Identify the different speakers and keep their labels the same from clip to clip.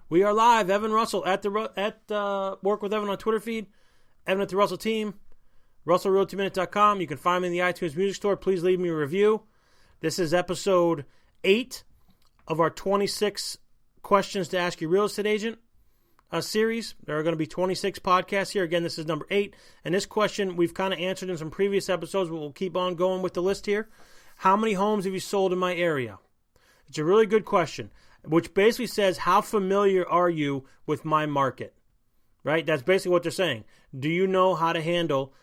Speaker 1: We are live. Evan Russell at Work with Evan on Twitter feed. Evan at the Russell Team. RussellRealtyMinute.com. You can find me in the iTunes Music Store. Please leave me a review. This is episode 8 of our 26 questions to ask your real estate agent series. There are going to be 26 podcasts here. Again, this is number 8. And this question we've kind of answered in some previous episodes, but we'll keep on going with the list here. How many homes have you sold in my area? It's a really good question, which basically says, how familiar are you with my market? Right? That's basically what they're saying. Do you know how to handle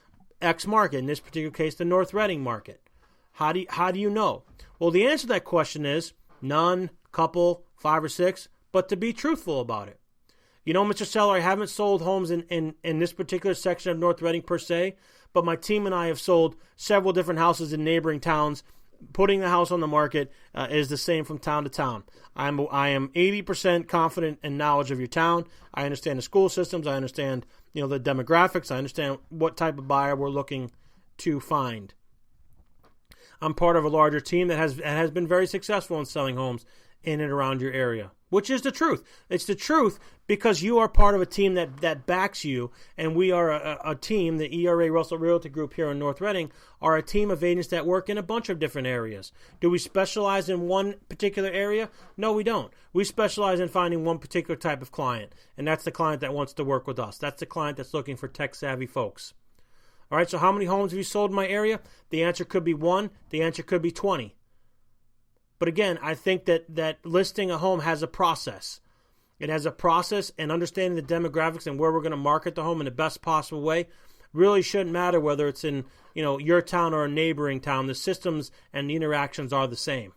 Speaker 1: X market, in this particular case, the North Reading market? How do you know? Well, the answer to that question is none, couple, 5 or 6, but to be truthful about it. You know, Mr. Seller, I haven't sold homes in this particular section of North Reading per se, but my team and I have sold several different houses in neighboring towns. Putting the house on the market is the same from town to town. I am 80% confident in knowledge of your town. I understand the school systems. I understand, the demographics. I understand what type of buyer we're looking to find. I'm part of a larger team that has been very successful in selling homes in and around your area, which is the truth. It's the truth because you are part of a team that backs you, and we are a team, the ERA Russell Realty Group here in North Reading, are a team of agents that work in a bunch of different areas. Do we specialize in one particular area? No, we don't. We specialize in finding one particular type of client, and that's the client that wants to work with us. That's the client that's looking for tech-savvy folks. All right, so how many homes have you sold in my area? The answer could be 1. The answer could be 20. But again, I think that listing a home has a process. It has a process, and understanding the demographics and where we're going to market the home in the best possible way really shouldn't matter whether it's in your town or a neighboring town. The systems and the interactions are the same.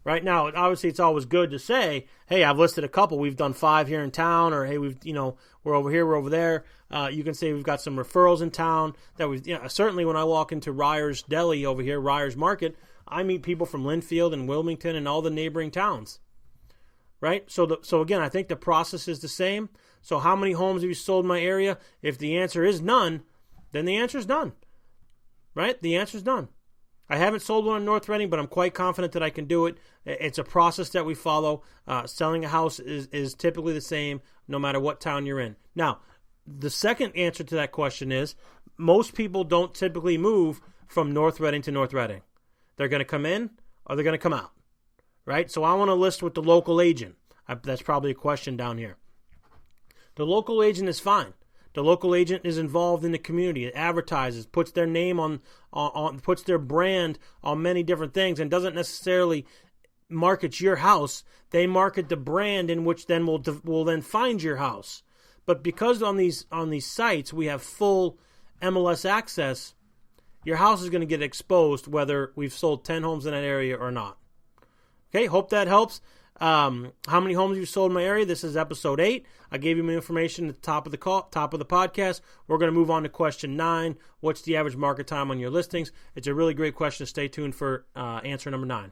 Speaker 1: Right now, obviously, it's always good to say, "Hey, I've listed a couple. We've done 5 here in town," or "Hey, we're over here, we're over there." You can say we've got some referrals in town. That was certainly when I walk into Ryer's Deli over here, Ryer's Market, I meet people from Linfield and Wilmington and all the neighboring towns. Right? So again, I think the process is the same. So how many homes have you sold in my area? If the answer is none, then the answer is none. Right? The answer is none. I haven't sold one in North Reading, but I'm quite confident that I can do it. It's a process that we follow. Selling a house is typically the same no matter what town you're in. Now, the second answer to that question is most people don't typically move from North Reading to North Reading. They're going to come in or they're going to come out. Right? So I want to list with the local agent. That's probably a question down here. The local agent is fine. The local agent is involved in the community. It advertises, puts their name on puts their brand on many different things, and doesn't necessarily market your house. They market the brand in which then will then find your house. But because on these sites we have full MLS access, your house is going to get exposed whether we've sold 10 homes in that area or not. Okay, hope that helps. How many homes have you sold in my area? This is episode 8. I gave you my information at the top of the podcast. We're going to move on to question 9. What's the average market time on your listings? It's a really great question. Stay tuned for answer number 9.